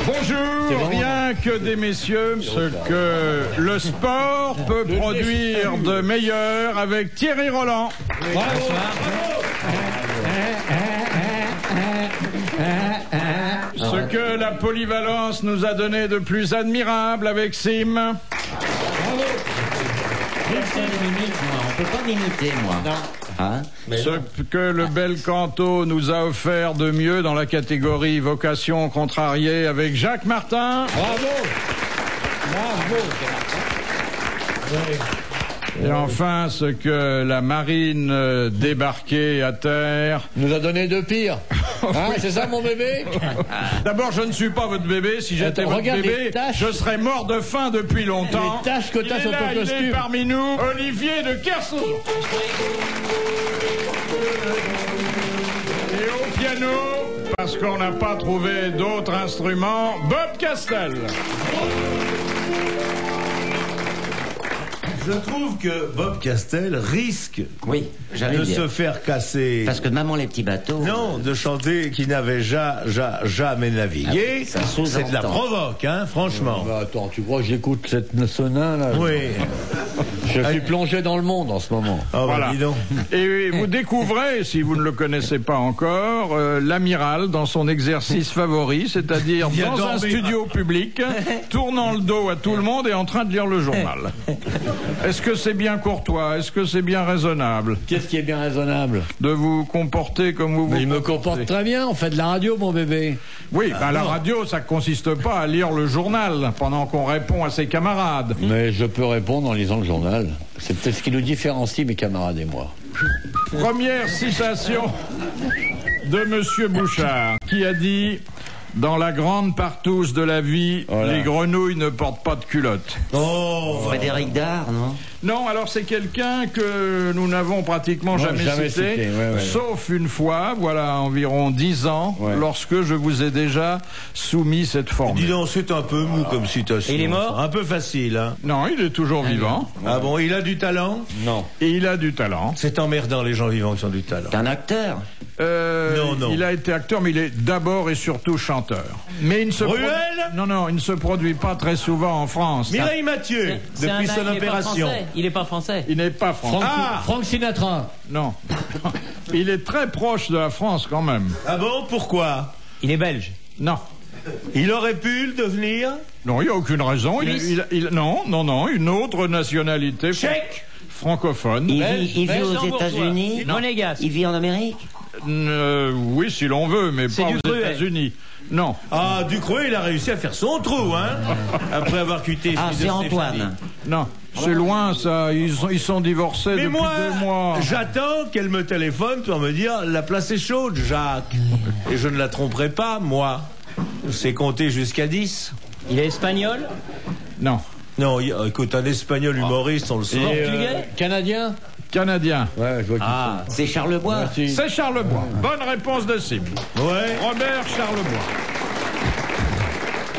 Bonjour, rien que des messieurs, ce que le sport peut produire de meilleur avec Thierry Roland. Bravo. Ce que la polyvalence nous a donné de plus admirable avec Sim. Bravo. On peut pas m'imiter, moi. Non. Hein? Ce que le bel canto nous a offert de mieux dans la catégorie vocation contrariée avec Jacques Martin. Bravo. Bravo. Oui. Et enfin, ce que la marine débarquée à terre nous a donné de pire. Hein, c'est ça mon bébé? D'abord, je ne suis pas votre bébé. Si j'étais votre bébé, je serais mort de faim depuis longtemps. Les taches que t'as sur ton costume. Il est parmi nous, Olivier de Kersauzon. Et au piano, parce qu'on n'a pas trouvé d'autres instruments, Bob Castel. Je trouve que Bob Castel risque de se faire casser. Parce que Maman les petits bateaux. Non, de chanter qui n'avait jamais navigué. Ah, c'est de la provoque, hein, franchement. Bah, attends, tu crois que j'écoute ce nain là? Oui. Je suis plongé dans le monde en ce moment. Oh, voilà. Bah, dis donc. Et vous découvrez, si vous ne le connaissez pas encore, l'amiral dans son exercice favori, c'est-à-dire dans un studio public, tournant le dos à tout le monde et en train de lire le journal. Est-ce que c'est bien courtois? Est-ce que c'est bien raisonnable? Qu'est-ce qui est bien raisonnable? De vous comporter comme vous Il me comporte très bien, on fait de la radio, mon bébé. Oui, la radio, ça consiste pas à lire le journal pendant qu'on répond à ses camarades. Mais je peux répondre en lisant le journal. C'est peut-être ce qui nous différencie, mes camarades et moi. Première citation de Monsieur Bouchard, qui a dit... Dans la grande partouze de la vie, les grenouilles ne portent pas de culotte. Oh, Frédéric Dard, non? Non, alors c'est quelqu'un que nous n'avons pratiquement jamais cité, sauf une fois, voilà environ 10 ans, lorsque je vous ai déjà soumis cette formule. Dis donc, c'est un peu mou comme citation. Et il est mort? Un peu facile, hein. Non, il est toujours vivant. Ah bon, il a du talent? Non. Et il a du talent. C'est emmerdant, les gens vivants qui ont du talent. T'es un acteur? Non. Il a été acteur, mais il est d'abord et surtout chanteur. Mais il ne se il ne se produit pas très souvent en France. Mireille Mathieu, depuis son opération. Il n'est pas français. Il n'est pas français. Frank Sinatra. Non. Il est très proche de la France quand même. Ah bon, pourquoi? Il est belge. Non. Il aurait pu le devenir? Non, il n'y a aucune raison. Non, une autre nationalité. Tchèque? Francophone. Il vit aux États-Unis? Monégasque. Il vit en Amérique? Oui, si l'on veut, mais pas aux États-Unis. Non. Ah, Ducreux, il a réussi à faire son trou, hein. Après avoir quitté. Ah, c'est Antoine. Non, c'est loin, ça. Ils sont divorcés depuis 2 mois. J'attends qu'elle me téléphone pour me dire la place est chaude, Jacques. Et je ne la tromperai pas, moi. C'est compter jusqu'à 10. Il est espagnol? Non. Non, écoute, un espagnol humoriste, on le sait. Canadien? Canadien. Ouais, je vois qui C'est Charlebois. C'est Charlebois. Bonne réponse de Sim. Ouais. Robert Charlebois.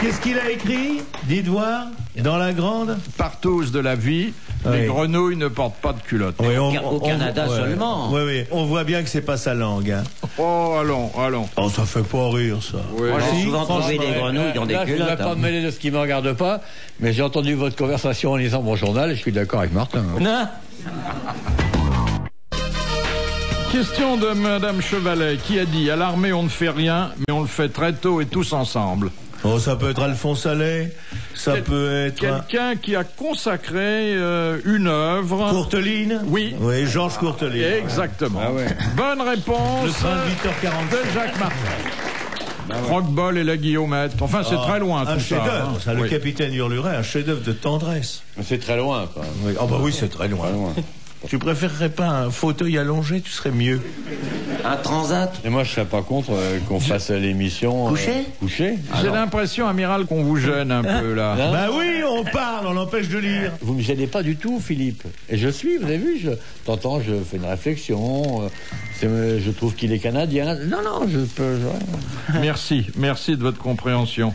Qu'est-ce qu'il a écrit? Dites voir. Dans la grande Partouze de la vie, les grenouilles ne portent pas de culotte. Oui, Au Canada seulement. Oui, on voit bien que c'est pas sa langue. Hein. Oh, allons. Oh, ça fait pas rire, ça. Oui. Moi, j'ai souvent trouvé des grenouilles dans des Je ne culottes. vais pas me mêler de ce qui ne me regarde pas, mais j'ai entendu votre conversation en lisant mon journal et je suis d'accord avec Martin. Non. Question de Madame Chevalet qui a dit: à l'armée on ne fait rien, mais on le fait très tôt et tous ensemble. Oh, ça peut être Alphonse Allais, ça peut être... Quelqu'un qui a consacré une œuvre... Courteline? Oui. Oui, Georges Courteline. Exactement. Ah ouais. Bonne réponse Le train de 8h40. de Jacques Martin. Croque-bol et la Guillaumette. Enfin, c'est très loin Un tout chef-d'œuvre, ça. le capitaine Hurluret, un chef-d'œuvre de tendresse. C'est très loin, quand même. Oui. Oh bah oui, c'est très loin. Tu préférerais pas un fauteuil allongé, tu serais mieux. Un transat? Et moi, je serais pas contre qu'on fasse l'émission... Couché? J'ai l'impression, amiral, qu'on vous gêne un peu, là. Hein? Bah oui, on parle, on l'empêche de lire. Vous me gênez pas du tout, Philippe. Et je suis, vous avez vu, t'entends, je fais une réflexion. Je trouve qu'il est canadien. Non, je peux... Merci de votre compréhension.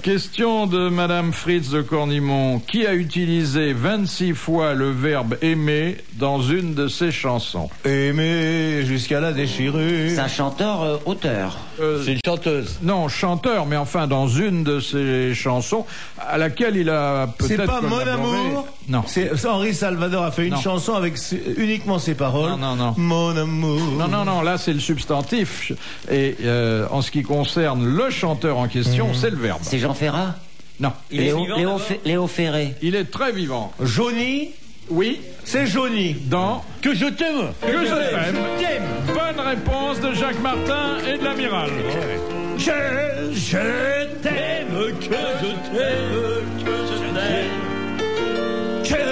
Question de Madame Fritz de Cornimont. Qui a utilisé 26 fois le verbe aimer dans une de ses chansons? Aimer jusqu'à la déchirure. C'est un chanteur auteur. C'est une chanteuse. Non, chanteur, mais enfin dans une de ses chansons à laquelle il a peut-être C'est pas Mon collaboré. amour. Non. Henri Salvador a fait une Non. chanson avec uniquement ses paroles. Non. Mon amour. Non, là c'est le substantif. Et en ce qui concerne le chanteur en question, c'est le verbe. C'est Jean Ferrat. Non. Léo Ferré. Il est très vivant. Johnny. Oui, C'est Johnny. dans Que je t'aime. Que je t'aime. Bonne réponse de Jacques Martin et de l'amiral. Je t'aime, que je t'aime, que je t'aime. Que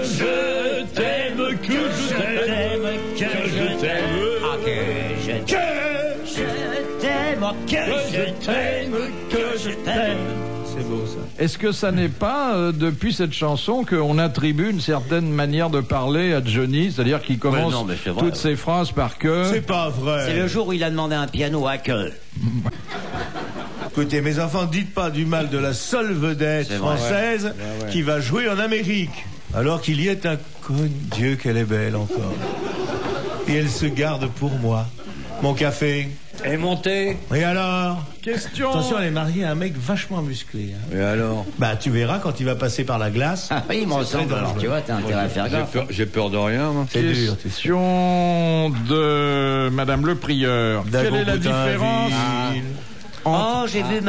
je t'aime, que je t'aime, que je t'aime. Ah, que je t'aime. Que je t'aime. C'est beau ça. Est-ce que ça n'est pas depuis cette chanson qu'on attribue une certaine manière de parler à Johnny, c'est-à-dire qu'il commence non, mais c'est vrai, toutes ses phrases par que... C'est pas vrai. C'est le jour où il a demandé un piano à que. Écoutez, mes enfants, dites pas du mal de la seule vedette C'est vrai, française qui va jouer en Amérique. Alors qu'il y est inconnu. Dieu, qu'elle est belle encore. Et elle se garde pour moi. Mon café. Et monté. Et alors? Question... Attention, elle est mariée à un mec vachement musclé. Hein. Et alors? Bah, tu verras quand il va passer par la glace. Ah oui, il me ressemble. Alors, tu vois, t'as intérêt à faire gaffe. J'ai peur de rien, moi. C'est dur, c'est sûr. Question de Madame Le Prieur. Quelle est la différence Oh, j'ai vu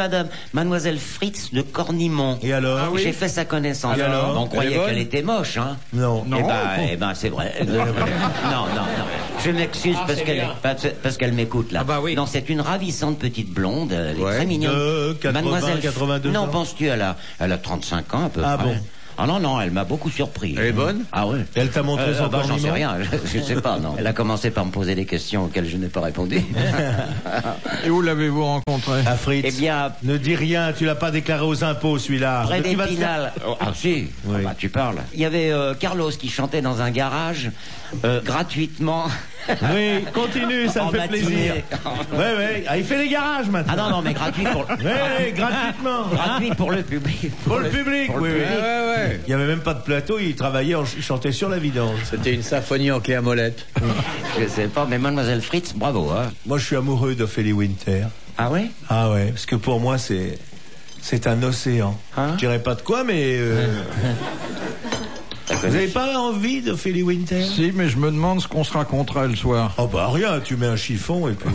Mademoiselle Fritz de Cornimont. Et alors? Ah oui. J'ai fait sa connaissance. Et alors? On croyait Elle est bonne qu'elle était moche, hein. Non. Eh ben, c'est vrai. Non. Je m'excuse parce qu'elle m'écoute là. Ah bah oui. Non, c'est une ravissante petite blonde. Elle est Ouais. très mignonne. De 80, 82 Non, ans. penses-tu, elle a 35 ans à peu Ah près. bon? Ah non, elle m'a beaucoup surpris. Elle est bonne? Ah ouais. Elle t'a montré son J'en sais corniment? rien, je sais pas, non. Elle a commencé par me poser des questions auxquelles je n'ai pas répondu. Et où l'avez-vous rencontré? Ah, Fritz. Eh bien, Ne dis rien, tu l'as pas déclaré aux impôts, celui-là. près Tu vas te d'Épinal. Ah si, Oui. Ah bah, tu parles. Il y avait Carlos qui chantait dans un garage gratuitement. Oui, continue, ça En me fait matinée. plaisir. Ouais. Ah, il fait les garages maintenant. Ah non, mais gratuit pour Ouais, gratuitement. gratuit pour le public. Pour le public, oui. Ouais. Il n'y avait même pas de plateau, il travaillait, il chantait sur la vidange. C'était une symphonie en clé à molette. Je sais pas, mais Mademoiselle Fritz, bravo, hein. Moi, je suis amoureux d'Ophélie Winter. Ah ouais? Ah ouais, parce que pour moi, c'est un océan. Hein? Je dirais pas de quoi, mais... Vous n'avez pas envie d'Ophélie Winter? Si, mais je me demande ce qu'on se racontera le soir. Oh bah rien, tu mets un chiffon et puis...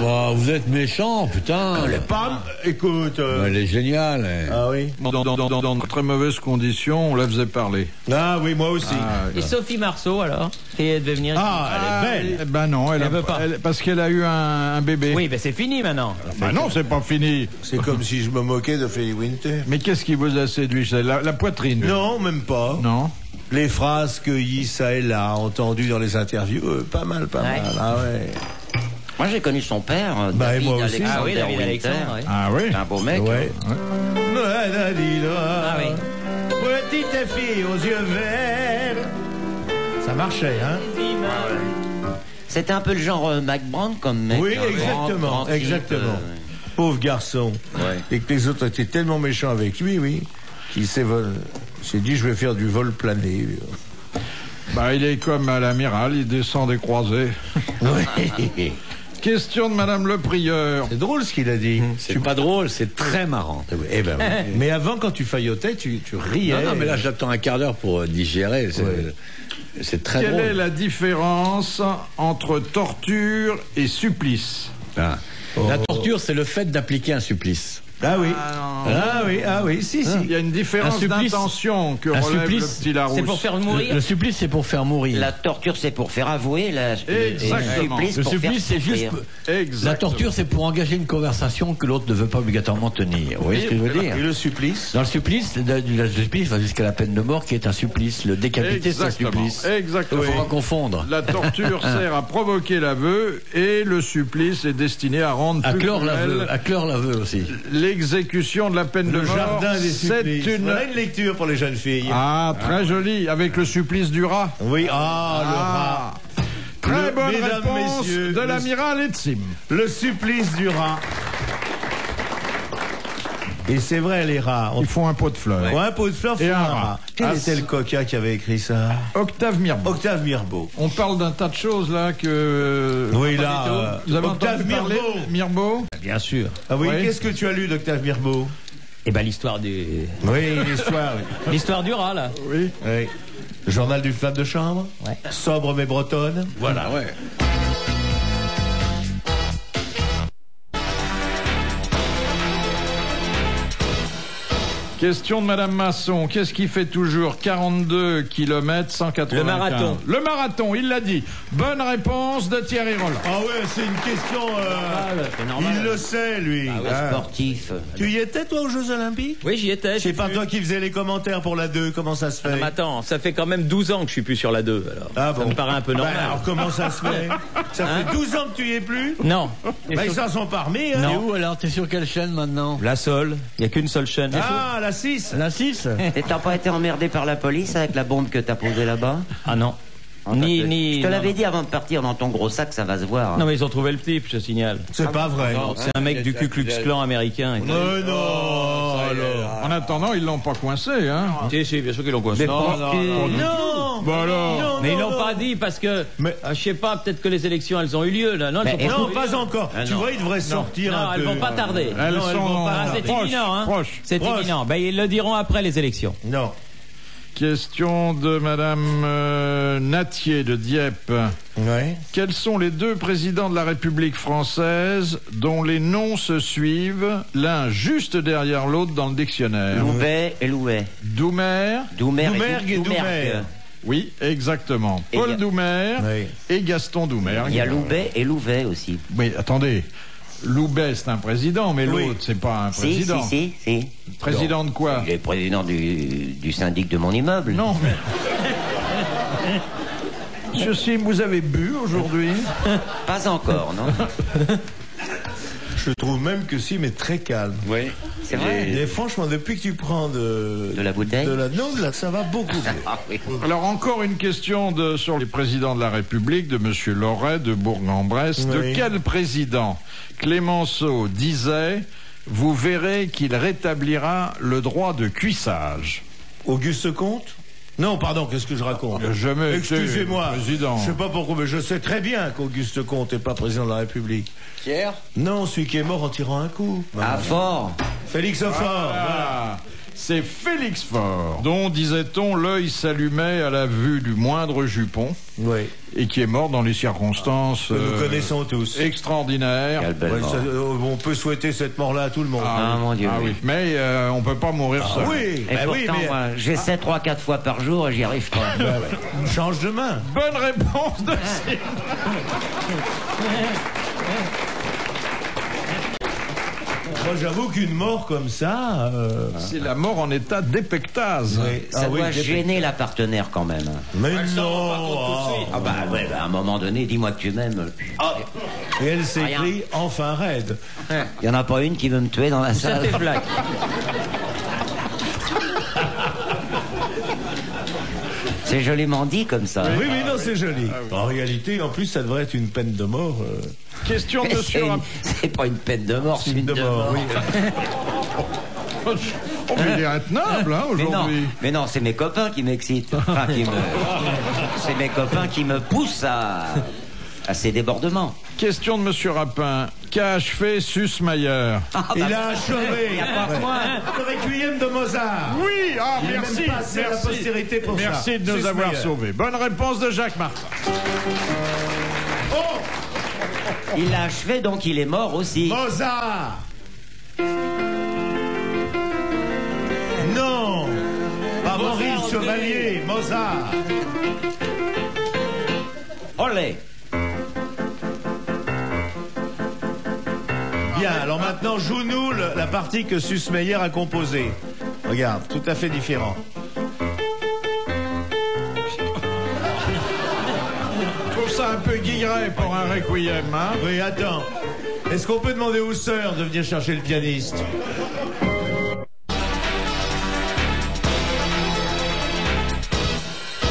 Wow, vous êtes méchant, putain. Pam, écoute... Elle est géniale. Ah oui? Dans de très mauvaises conditions, on la faisait parler. Ah oui, moi aussi. Et Sophie Marceau, alors? Et elle devait venir ici. Ah, elle est belle. Eh ben non, elle veut pas. parce qu'elle a eu un bébé. Oui, ben c'est fini maintenant. Ben non, c'est pas fini. C'est comme si je me moquais d'Ophélie Winter. Mais qu'est-ce qui vous a séduit? C'est la poitrine? Non, même pas. Non. Les phrases cueillies ça et là, entendues dans les interviews, pas mal. Ouais. Ah ouais. Moi, j'ai connu son père, Bah, et David moi aussi. Alexander Ah oui, David Winter. Alexandre, ouais. Ah oui. C'est un beau mec. Ouais. Ah oui. Petite fille aux yeux verts. Ça marchait, hein? C'était un peu le genre Mac Brown comme mec. Oui, hein, exactement, grand type, exactement. Pauvre garçon. Ouais. Et que les autres étaient tellement méchants avec lui, oui, qu'il s'est dit, je vais faire du vol plané. Bah, il est comme à l'amiral, il descend des croisées. Oui. Question de Madame Le Prieur. C'est drôle ce qu'il a dit. C'est pas drôle, c'est très marrant. Eh ben, oui. Mais avant, quand tu faillotais, tu riais. Non, mais là, j'attends un quart d'heure pour digérer. C'est très Quelle drôle. est la différence entre torture et supplice? Ah. La torture, c'est le fait d'appliquer un supplice. Ah oui. Ah non. Si. Il y a une différence Un supplice- d'intention que un relève supplice, le petit Larousse. C'est pour faire mourir. Le supplice, c'est pour faire mourir. La torture, c'est pour faire avouer. Exactement. Le supplice, c'est juste. Exactement. La torture, c'est pour engager une conversation que l'autre ne veut pas obligatoirement tenir. Vous voyez ce que je veux dire? Et le supplice? Dans le supplice, le supplice va jusqu'à la peine de mort, qui est un supplice. Le décapité, c'est un supplice. Exactement. Il faut pas confondre. La torture sert à provoquer l'aveu et le supplice est destiné à rendre À plus clore cruel l'aveu. À clore l'aveu aussi. l'exécution de la peine de Le mort. jardin des C'est supplices. une... Voilà une lecture pour les jeunes filles. Ah, très joli, avec le supplice du rat. Oui, le rat. Très bonne mesdames, réponse messieurs, de l'amiral Etzim. Le supplice du rat. Et c'est vrai, les rats. Ils font un pot de fleurs. Pour un pot de fleurs, Et faut un un rat. rat. Quel était le coquin qui avait écrit ça? Octave Mirbeau. Octave Mirbeau. On parle d'un tas de choses là que... Oui, là, Vous avez Octave entendu parler Mirbeau. Mirbeau? Bien sûr. Ah oui, Oui. qu'est-ce que tu as lu d'Octave Mirbeau? Eh ben l'histoire du l'histoire, oui. l'histoire du rat là. Oui. Oui. Le journal d'une femme de chambre. Ouais. Sobre mais bretonne. Voilà, ouais. Question de Madame Masson. Qu'est-ce qui fait toujours 42 km 195? Le marathon. Le marathon, il l'a dit. Bonne réponse de Thierry Roland. Ah ouais, c'est une question... C'est normal. il le sait, lui. Un sportif. Tu y étais, toi, aux Jeux Olympiques? Oui, j'y étais. C'est pas toi qui faisais les commentaires pour la 2, comment ça se fait? Non, mais attends, ça fait quand même 12 ans que je suis plus sur la 2, alors. Ah bon. Ça me paraît un peu normal. Alors comment ça se fait? Ça fait 12 ans que tu y es plus? Non. Ils s'en sont pas remis, hein? Et où alors? T'es sur quelle chaîne maintenant? La seule. Il n'y a qu'une seule chaîne. Ah, la 6. La 6? Et t'as pas été emmerdé par la police avec la bombe que t'as posée là-bas? Ah non. Je te non, l'avais non. dit avant de partir dans ton gros sac, ça va se voir. Non, mais ils ont trouvé le type, je te signale. C'est pas vrai. C'est un mec du Ku Klux Klan américain. Non, alors. En attendant, ils l'ont pas coincé, hein. Si, bien sûr qu'ils l'ont coincé. Non. Bah alors. Non, Mais ils non, l'ont non. pas dit parce que, Mais- je sais pas, peut-être que les élections elles ont eu lieu là. Non, elles Mais- ont Non, pas encore. Ah, Tu non. vois, ils devraient sortir Non, un elles peu. vont pas tarder. Elles Non, elles sont vont pas Ah, c'est proches, imminent, hein. proches. C'est Proche. imminent. Ben, ils le diront après les élections. Non. Question de Madame Natier de Dieppe. Ouais. Quels sont les deux présidents de la République française dont les noms se suivent, l'un juste derrière l'autre dans le dictionnaire? Louvet et Louvet. Doumer. Doumergue et Doumergue. Oui, exactement. Et Paul il y a- Doumer Oui. et Gaston Doumergue. Il y a Louvet et Louvet aussi. Oui, attendez. Loubet, c'est un président, mais Oui. l'autre, c'est pas un Si, président. si. Président de quoi? Il est président du syndic de mon immeuble. Non, mais... Monsieur Sim, vous avez bu aujourd'hui? Pas encore, non? Je trouve même que Sim est très calme. Oui. C'est vrai. Et franchement, depuis que tu prends de la bouteille non, de la, ça va beaucoup mieux. Ah oui. Alors encore une question sur les présidents de la République, de Monsieur Loret, de Bourg-en-Bresse. Oui. De quel président Clémenceau disait « Vous verrez qu'il rétablira le droit de cuissage Auguste Comte? Non, pardon, qu'est-ce que je raconte? Jamais été Excusez-moi. président. Je sais pas pourquoi, mais je sais très bien qu'Auguste Comte n'est pas président de la République. Pierre? Non, celui qui est mort en tirant un coup. Ah, fort. Félix Hofford. Voilà. Ah, c'est Félix Faure, dont, disait-on, l'œil s'allumait à la vue du moindre jupon, Oui. et qui est mort dans les circonstances Que nous connaissons tous. extraordinaires. Quelle belle Ouais, mort. on peut souhaiter cette mort-là à tout le monde. Ah, mon Dieu, Ah oui. oui, mais on peut pas mourir seul. Oui, Et bah oui, pourtant, mais moi, j'essaie 3-4 fois par jour et j'y arrive pas. change de main. Bonne réponse de Sim. Moi, j'avoue qu'une mort comme ça. C'est la mort en état d'épectase. Ça doit gêner la partenaire quand même. Mais non. Ah bah ouais, bah, à un moment donné, dis-moi que tu m'aimes. Et elle s'écrit enfin raide. Il y en a pas une qui veut me tuer dans la Ça salle. fait blague. C'est joliment dit comme ça. Oui, mais non, c'est joli. En réalité, en plus, ça devrait être une peine de mort. Question de Mais Monsieur c'est pas une peine de mort, c'est une de mort, oui. Oh, mais il est intenable, hein, Mais non, aujourd'hui. mais non, c'est mes copains qui m'excitent. Enfin, c'est mes copains qui me poussent à ces débordements. Question de Monsieur Rapin. Qu'a achevé Sussmayer? Il a achevé. Y a pas que moi. Le requiem de Mozart. Oui, ah, Il est merci, même passé à la postérité pour ça. merci de nous Sussmayer. avoir sauvés. Bonne réponse de Jacques Martin. Oh, Il l'a achevé, donc il est mort aussi. Mozart. Non, pas Maurice Chevalier, Mozart. Olé. Bien, alors maintenant, joue-nous la partie que Sussmayer a composée. Regarde, tout à fait différent. Je trouve ça un peu guilleret pour un requiem, hein. Oui, attends. Est-ce qu'on peut demander aux sœurs de venir chercher le pianiste?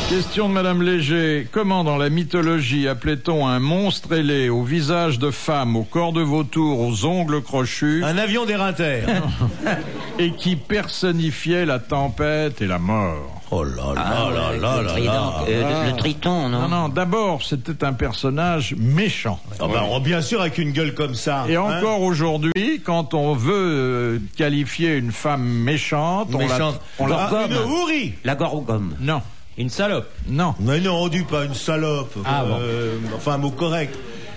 Question de Madame Léger. Comment dans la mythologie appelait-on un monstre ailé au visage de femme, au corps de vautour, aux ongles crochus Un avion d'éreinteur. et qui personnifiait la tempête et la mort? Oh là Ah, là là le là trident, là. le triton, non? Non, d'abord, c'était un personnage méchant. Ah bah, bien sûr, avec une gueule comme ça. Et hein. encore aujourd'hui, quand on veut qualifier une femme méchante, on la une hourie. La gomme. Non, Une salope. non. Mais non, on dit pas une salope. Ah, bon. Enfin, un mot correct.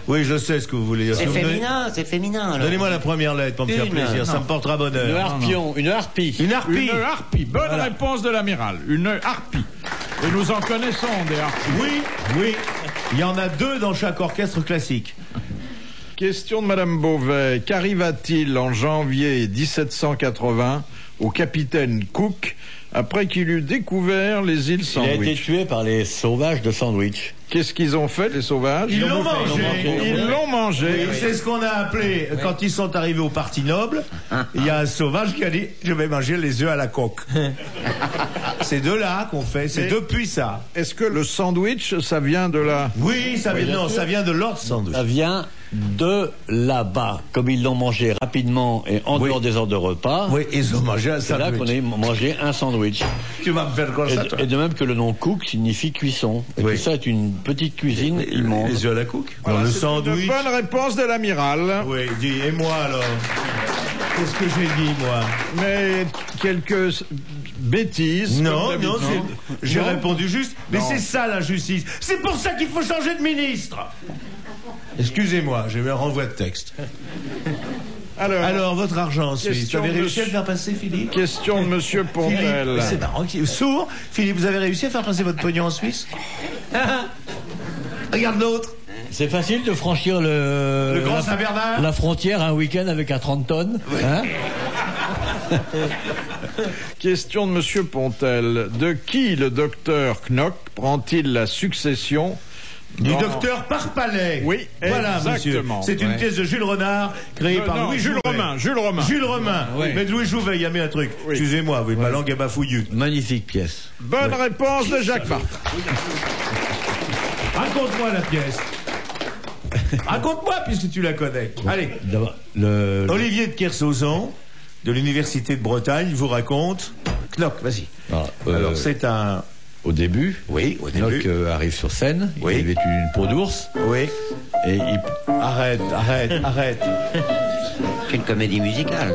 Oui, je sais ce que vous voulez dire. C'est Si vous me donnez- féminin. alors. Donnez-moi la première lettre pour me faire Une. plaisir, ça me portera Une bonheur. harpion, une harpie. Une harpie. Une harpie. Bonne Voilà. réponse de l'amiral. Une harpie. Et nous en connaissons des harpies. Oui, oui. Il y en a 2 dans chaque orchestre classique. Question de Madame Beauvais. Qu'arriva-t-il en janvier 1780 au capitaine Cook après qu'il eut découvert les îles Il a été Sandwich? tué par les sauvages de Sandwich. Qu'est-ce qu'ils ont fait, les sauvages? Ils l'ont mangé. Ils l'ont mangé. Oui, c'est ce qu'on a appelé, quand ils sont arrivés au Parti Noble, il y a un sauvage qui a dit « Je vais manger les œufs à la coque ». C'est de là qu'on fait, c'est Mais- depuis ça. Est-ce que le sandwich, ça vient de là? Oui, ça vient de Lord Sandwich. Ça vient de là-bas. Comme ils l'ont mangé rapidement et en dehors des heures de repas, Oui, ils ont mangé un c'est là qu'on sandwich. a mangé un sandwich. Tu vas me faire comme ça, toi. Et de même que le nom cook signifie cuisson. Et Oui. que ça est une petite cuisine immonde. Les œufs à la coque. Voilà, Dans le c'est sandwich. Une bonne réponse de l'amiral. Oui, dis, et moi alors? Qu'est-ce que j'ai dit, moi? Mais quelques bêtises. Non, comme non, d'habitude. j'ai Non. répondu juste. Mais Non. c'est ça la justice. C'est pour ça qu'il faut changer de ministre. Excusez-moi, j'ai eu un renvoi de texte. Alors, votre argent en Suisse, vous Question avez de réussi à le faire passer, Philippe? Question de Monsieur Pontel. Philippe, c'est marrant, sourd. Philippe, vous avez réussi à faire passer votre pognon en Suisse? Regarde l'autre. C'est facile de franchir Le Grand Saint-Bernard. la frontière un week-end avec un 30 tonnes. Hein. Question de Monsieur Pontel. De qui le docteur Knock prend-il la succession? Du dans- docteur Parpalais. Oui, voilà, exactement. monsieur. C'est une Ouais. pièce de Jules Renard créée par Non, Louis Jules Jouvet. Romain. Jules Romain. Jules Romain. Oui. Mais Louis Jouvet, il y a mis un truc. Oui. Excusez-moi, oui, ma langue est bafouillue. Magnifique pièce. Bonne réponse de Jacques Martin. Raconte-moi la pièce. Raconte-moi puisque tu la connais. Allez. D'abord, Olivier de Kersauzon, de l'Université de Bretagne, vous raconte. Knock, vas-y. Alors, c'est un. Au début, Oui, au Knock début. arrive sur scène, Oui. il est vêtu d'une peau d'ours, Oui. et il... Arrête, arrête, arrête. C'est une comédie musicale.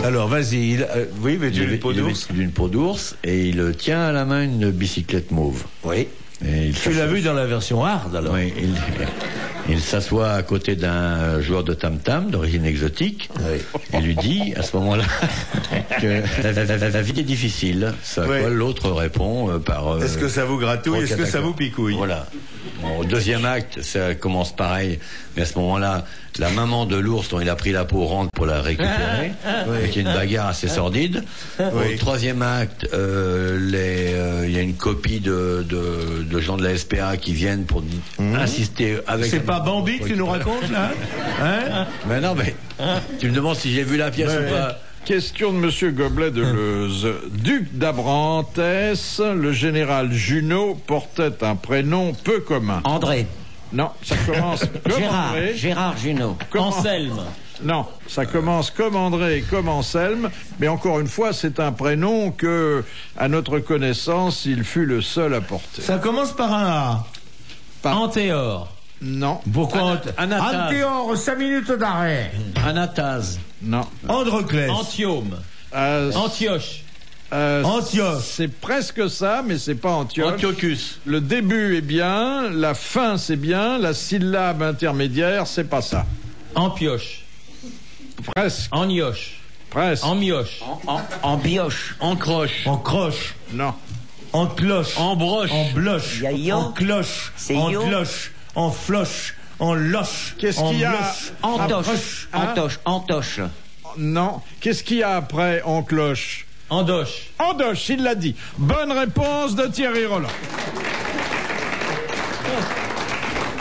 Alors, vas-y. Oui, mais il tu est le peau il est d'ours. vêtu d'une peau d'ours, et il tient à la main une bicyclette mauve. Oui. Et il Tu l'as vu dans la version hard, alors? Oui, il s'assoit à côté d'un joueur de tam-tam d'origine exotique et lui dit à ce moment-là que la vie est difficile. Ça à Oui. quoi l'autre répond par... Est-ce que ça vous gratouille? Est-ce que ça vous picouille? Voilà. Bon, au deuxième acte, ça commence pareil, mais à ce moment-là, la maman de l'ours dont il a pris la peau rentre pour la récupérer, avec une bagarre assez sordide. Oui. Au troisième acte, il y a une copie de gens de la SPA qui viennent pour insister avec... C'est pas Bambi que tu nous racontes, là? Hein? Mais non, mais tu me demandes si j'ai vu la pièce ou pas. Question de Monsieur Goblet de Leuze. Duc d'Abrantès, le général Junot portait un prénom peu commun. André. Non, ça commence comme André. Gérard Junot. Anselme. Non, ça commence comme André et comme Anselme, mais encore une fois, c'est un prénom que, à notre connaissance, il fut le seul à porter. Ça commence par un A. Antéor. Non, Pourquoi? Anatase. Antéor, 5 minutes d'arrêt. Anatase. non. Androclès. Antiome. Antioche. Antioche. C'est presque ça, mais c'est pas Antioche. Antiochus. Le début est bien, la fin c'est bien, la syllabe intermédiaire c'est pas ça. Empioche. Presque, Enioche. presque. Emmioche. En bioche. Encroche. En croche. Non. En cloche. En broche. En bloche. Yayo. En cloche. C'est En yo. cloche. En floche. En loche. Qu'est-ce en qu'il y a bloche. Antoche. Hein Antoche. Antoche. Non. Qu'est-ce qu'il y a après en cloche? Endoche. Andoche, il l'a dit. Bonne réponse de Thierry Roland.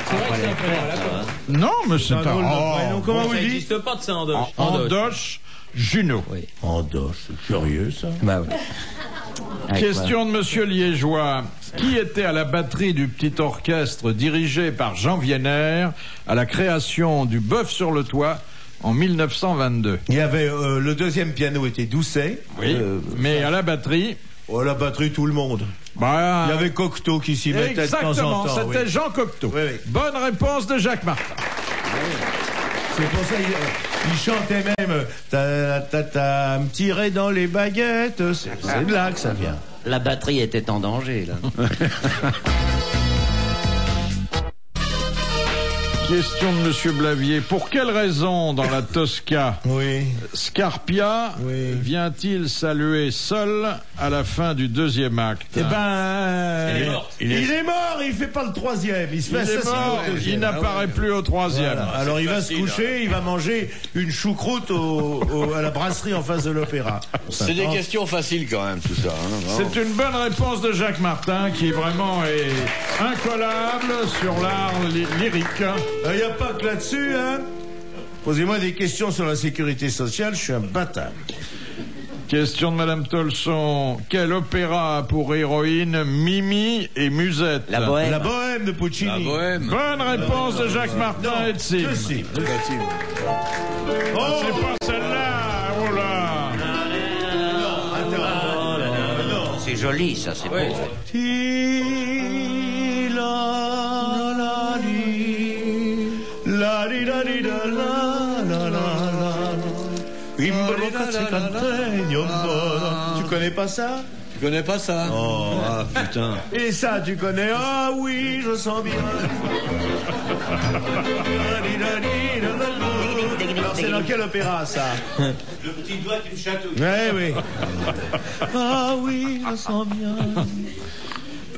C'est vrai que c'est un prénom, là, quoi. Non, mais c'est un drôle de prénom. Comment Bon, vous ça le dites? n'existe pas de ça, Andoche. Andoche, Junot. Oui. Oh, c'est curieux, ça. Bah oui. Question de Monsieur Liégeois. Qui était à la batterie du petit orchestre dirigé par Jean Vienner à la création du Bœuf sur le toit en 1922? Il y avait le deuxième piano était Doucet. Oui, mais à la batterie... Oh, la batterie, tout le monde. Bah, Il y avait Cocteau qui s'y mettait de temps en exactement, temps. c'était oui. Jean Cocteau. Oui, oui. Bonne réponse de Jacques Martin. C'est pour ça il chantait même ta me tirer dans les baguettes. C'est de là que ça vient. La batterie était en danger, là. Question de Monsieur Blavier. Pour quelle raison, dans la Tosca, Oui. Scarpia Oui. vient-il saluer seul à la fin du deuxième acte? Eh ben, Elle est morte. il est mort, il fait pas le troisième. Il se Il fait est assassiner mort, au deuxième. il n'apparaît plus au troisième. Voilà. Alors il va se coucher, il va manger une choucroute à la brasserie en face de l'opéra. C'est des questions faciles quand même, tout ça. Hein, vraiment. C'est une bonne réponse de Jacques Martin qui vraiment est incollable sur l'art lyrique. Il n'y a pas que là-dessus, hein. Posez-moi des questions sur la sécurité sociale, je suis un bâtard. Question de Madame Tolson. Quel opéra a pour héroïne Mimi et Musette? La Bohème. La Bohème de Puccini. La Bohème. Bonne réponse de Jacques Martin et de Sim. Je sais. Oh, c'est pas celle-là. Oh là. Non. C'est joli, ça, c'est beau. Tu connais pas ça? Tu connais pas ça? Oh, ah, putain. Et ça, tu connais? Ah oui, je sens bien. Alors, c'est dans quel opéra, ça? Le petit doigt du château. Oui. Ah oui, je sens bien.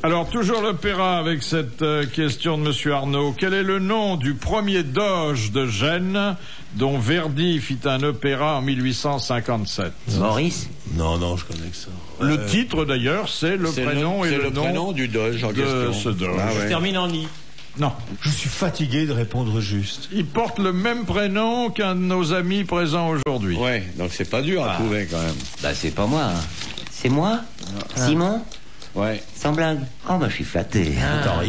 Alors, toujours l'opéra avec cette question de Monsieur Arnaud. Quel est le nom du premier doge de Gênes dont Verdi fit un opéra en 1857? Maurice? Non, je connais que ça. Le titre, d'ailleurs, c'est le prénom et le nom prénom du doge en de question. ce doge. Ah ouais. Termine en I. Non. Je suis fatigué de répondre juste. Il porte le même prénom qu'un de nos amis présents aujourd'hui. Ouais, donc c'est pas dur à trouver quand même. Bah, c'est pas moi. Hein. C'est moi? Simon? Ouais. Sans blague. Oh, bah, je suis flatté. Attends,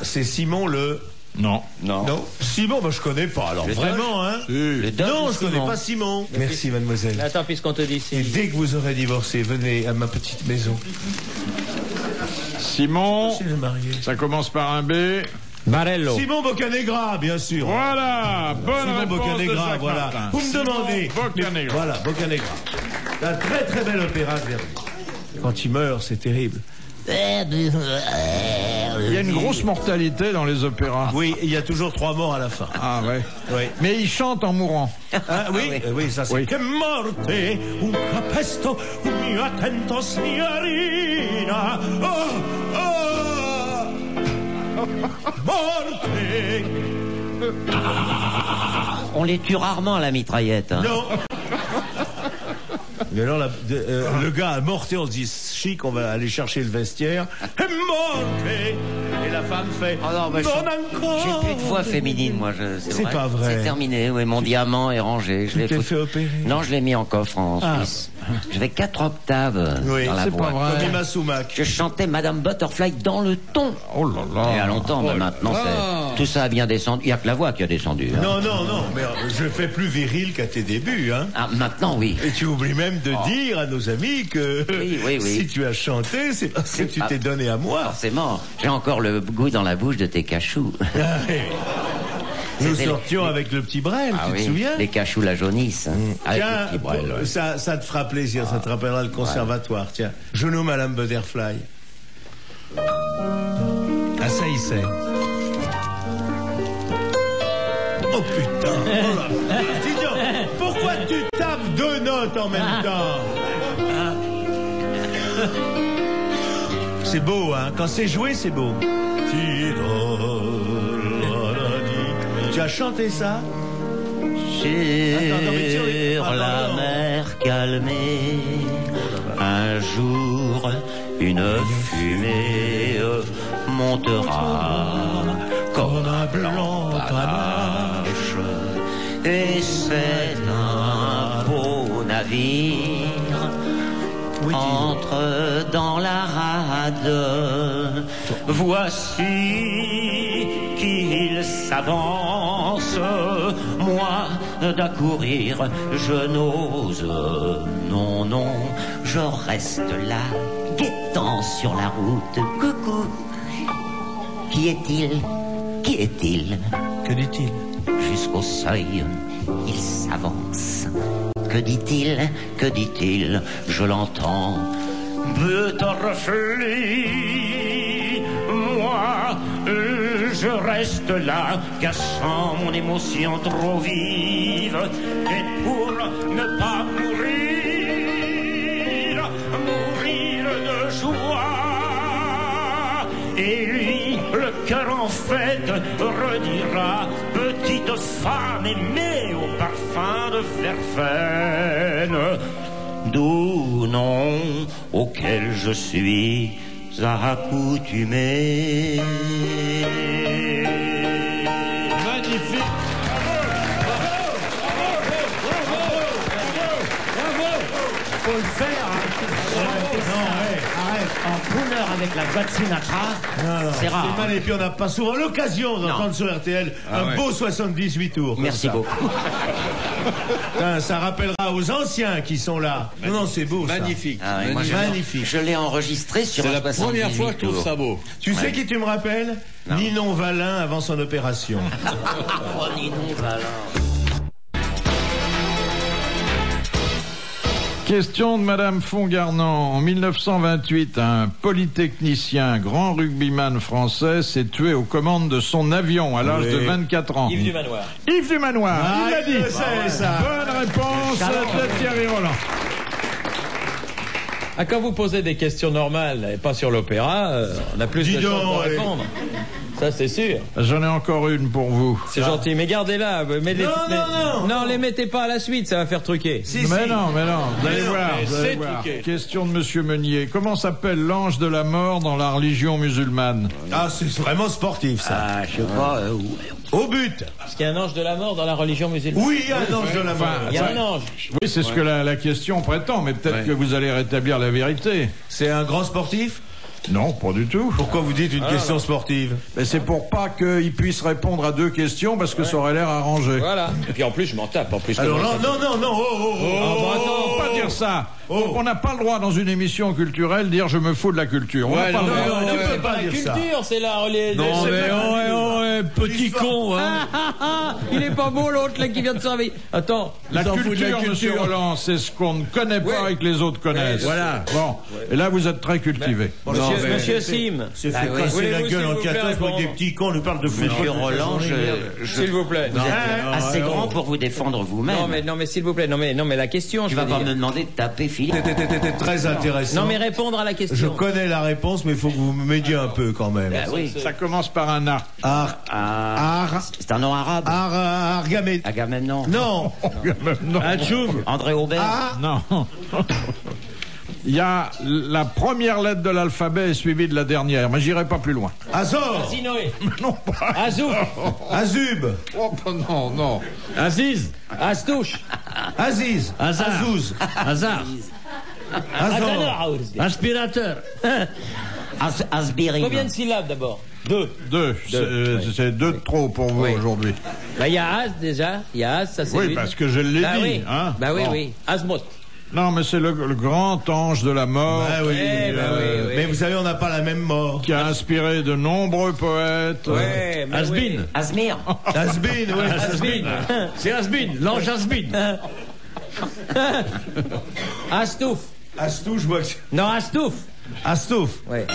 c'est Simon le... Non. Non. Simon, je connais pas, alors Le vraiment, hein. Le doge Non, de je connais Simon. pas Simon. Merci, mademoiselle. Attends, puisqu'on te dit Et si. dès que vous aurez divorcé, venez à ma petite maison. Simon, C'est le marié. ça commence par un B. Barello. Simon Boccanegra, bien sûr. Voilà, bonne Simon réponse de Boccanegra, Jacques voilà. Martin. Vous me Simon demandez. Boccanegra. Voilà, Boccanegra. Un très très bel opéra de Verdi. Quand il meurt, c'est terrible. Il y a une grosse mortalité dans les opéras. Oui, il y a toujours 3 morts à la fin. Ah ouais. Oui. Mais il chante en mourant. Ah, oui, oui, ça c'est. Oui. Que morte, un capesto, un mio attento signorina. Morte. On les tue rarement à la mitraillette. Hein. Non. Mais alors, le gars a morté, on se dit chic, on va aller chercher le vestiaire. Morte. Et la femme fait. Oh non, bah, j'ai plus de voix féminine, moi. C'est pas vrai. C'est terminé. Oui, mon diamant est rangé. Je l'ai t'es foutu. fait opérer. Non, je l'ai mis en coffre en Suisse. J'avais 4 octaves Oui, dans la c'est voix. pas vrai. Comme Ima Sumac. Je chantais Madame Butterfly dans le ton. Oh là là. Il y a longtemps, mais maintenant, tout ça a bien descendu. Il n'y a que la voix qui a descendu. Hein. Non, mais je fais plus viril qu'à tes débuts, hein. Ah, maintenant, oui. Et tu oublies même de dire à nos amis que Oui. si tu as chanté, c'est parce que tu t'es donné à moi. Forcément. J'ai encore le goût dans la bouche de tes cachous. Nous C'était sortions avec le petit Brel, Ah tu te oui, souviens? les cachous la jaunisse. Avec Tiens, le petit Brel, ouais. ça te fera plaisir, ça te rappellera le conservatoire. Tiens, je nomme Madame Butterfly. Ah, ça y c'est. Oh putain! Oh là. Dis donc, pourquoi tu tapes 2 notes en même temps? C'est beau, hein? Quand c'est joué, c'est beau. Tu as chanté ça? Sur la mer calmée, un jour, une fumée montera comme un blanc panache, et c'est un beau navire entre dans la rade. Voici qu'il s'avance. Moi, d'accourir, je n'ose. Non, non, je reste là, guettant sur la route. Coucou. Qui est-il? Qui est-il? Que dit-il? Jusqu'au seuil, il s'avance. Que dit-il? Que dit-il? Je l'entends. Butterfly, moi, je reste là, cachant mon émotion trop vive. Et pour ne pas mourir de joie. Et lui, le cœur en fête, redira: petite femme aimée au parfum de verveine, d'où nom auquel je suis accoutumé. Magnifique. Faut le faire. Arrête. En couleur avec la voix de Sinatra, c'est rare. C'est mal, et puis on n'a pas souvent l'occasion d'entendre sur RTL un beau 78 tours. Merci beaucoup. Ça rappellera aux anciens qui sont là. Non, c'est beau. Magnifique. Ah ouais, moi, Magnifique. je l'ai enregistré sur C'est un la première fois que je trouve ça beau. Tu sais qui tu me rappelles? Ninon Valin avant son opération. Oh, Ninon Valin. Question de Madame Fongarnant. En 1928, un polytechnicien, grand rugbyman français, s'est tué aux commandes de son avion à l'âge de 24 ans. Yves Dumanoir. Yves Dumanoir, il l'a dit. C'est ça. Bonne réponse de Thierry Roland. Ah, quand vous posez des questions normales et pas sur l'opéra, on a plus de chances de répondre. Ça, c'est sûr. J'en ai encore une pour vous. C'est gentil, mais gardez-la. Non, les mettez pas à la suite, ça va faire truquer. Mais non, vous allez voir. Question de Monsieur Meunier. Comment s'appelle l'ange de la mort dans la religion musulmane? Ah, c'est vraiment sportif, ça. Ah, je sais pas. Au but. Est-ce qu'il y a un ange de la mort dans la religion musulmane? Oui, il y a un ange de la mort. Il y a un ange. Oui, c'est ce que la question prétend, mais peut-être que vous allez rétablir la vérité. C'est un grand sportif? Non, pas du tout. Pourquoi vous dites une question sportive? Mais c'est pour pas qu'il puisse répondre à deux questions parce que ça aurait l'air arrangé. Voilà. Et puis en plus, je m'en tape. En plus, Alors non, Attends, pas dire ça. On n'a pas le droit dans une émission culturelle dire je me fous de la culture. On n'a pas le droit. tu peux pas la dire ça. culture, c'est la religion. Non, mais petit con, hein. Il est pas beau l'autre là qui vient de s'enlever. Attends, La culture, Monsieur Roland, c'est ce qu'on ne connaît pas et que les autres connaissent. Voilà. Bon, et là vous êtes très cultivé. Monsieur Sim. C'est fait casser la gueule en 14 pour que des petits cons nous parlent de football. Monsieur Roland, S'il vous plaît. vous êtes assez grand pour vous défendre vous-même. Non mais s'il vous plaît. Non mais la question. Tu vas pas me demander de taper Philippe. C'était très intéressant. Non mais répondre à la question. Je connais la réponse, mais il faut que vous m'aidiez un peu quand même. Oui. Ça commence par un A. C'est un nom arabe. Agamemnon. Non. André Aubert. Non. Il y a la première lettre de l'alphabet est suivie de la dernière, mais j'irai pas plus loin. Azor. Zinoé. Non, pas. Azou. Azub. Oh, non. Aziz. Astouche. Aziz. Azouz. Hazard. Azor. Aspirateur. Asbiri. Combien de syllabes d'abord? Deux. C'est deux de trop pour vous aujourd'hui. Bah il y a Az déjà. Il y a Az, ça c'est Oui, lui. parce que je l'ai dit. Oui. Hein. Bah oui, Bon. oui. Asmoth. Non, mais c'est le grand ange de la mort Ah oui. oui. Mais vous savez, on n'a pas la même mort. qui a inspiré de nombreux poètes. Ouais, mais Asbin. Asmir. Asbin, oui. Asbin. C'est Asbin, l'ange Asbin. Astouf. Astou, je vois que... Non, Astouf. Astouf. Ouais.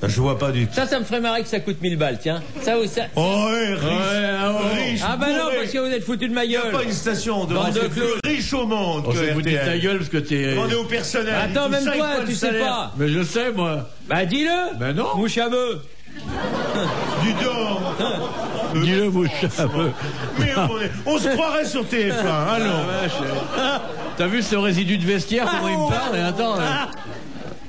Je vois pas du tout. Ça me ferait marrer que ça coûte 1000 balles, tiens. Ça. Oh, ouais, riche. Ah bah non, bourré. parce que vous êtes foutu de ma Il n'y a gueule. pas une station de Bande radio de plus clowns. riche au monde On que se vous dit ta RTL. gueule parce que t'es... Demandez au personnel. Attends, il même touche toi, 5 fois tu le sais salaire. pas. Mais je sais, moi. Bah dis-le. Ben non. Mouche à bœuf. Du dos. Dis-le, vous chaveux. Mais on se croirait sur TF1. Allons. T'as vu ce résidu de vestiaire, comment il me parle? Et attends.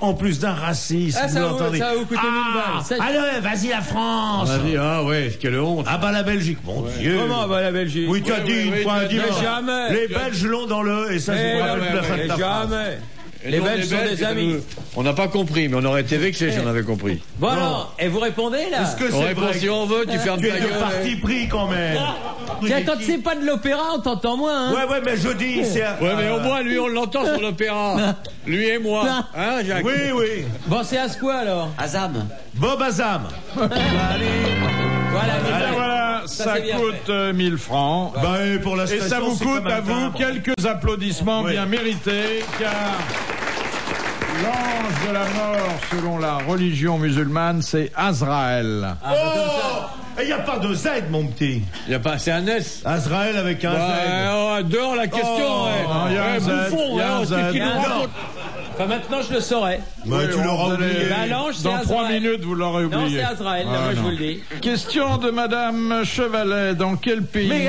en plus d'un racisme. Ah, vous ça l'entendez. va vous coûter 1000 balles. Ça, allez, vas-y la France. On a dit, ah ouais, quelle honte. Ah bah la Belgique, mon Dieu. Comment va la Belgique? Oui, tu as dit une fois un dimanche. jamais. Les Belges l'ont dans le, et ça, je me rappelle plus la fin de ta phrase. Jamais. Les Belges sont des amis. On n'a pas compris, mais on aurait été vexés si on avait compris. Bon alors, et vous répondez là? Est-ce que On c'est répond vrai si on veut, tu fermes tu ta es gueule. de parti pris quand même. Tiens, quand c'est pas de l'opéra, on t'entend moins, hein? Ouais, mais je dis, c'est... Ouais, mais au moins, lui, on l'entend sur l'opéra. Lui et moi. Hein, Jacques? Oui, oui. Bon, c'est à ce quoi alors? Azam. Bob Azam. Voilà, Voilà, ça c'est bien coûte 1000 francs. Bah, et pour la Et station, ça vous c'est coûte comme un à vous timbre. quelques applaudissements Oui. bien mérités, car l'ange de la mort, selon la religion musulmane, c'est Azraël. Oh, il n'y a pas de Z, mon petit. Y a pas, c'est un S. Azraël avec un Z. Ouais, dehors la question, Oh, ouais. y a un Z, Bouffon, y a un hein, Z. qu'est-ce qu'il nous Non. raconte? Enfin, maintenant, je le saurais. Bah, tu l'auras vous allez- oublié. Bah, l'ange, c'est Dans 3 Azraël. minutes, vous l'aurez Non, oublié. c'est Azraël, Ah, moi je non. vous le dis. Question de Madame Chevalet. Dans quel pays Mais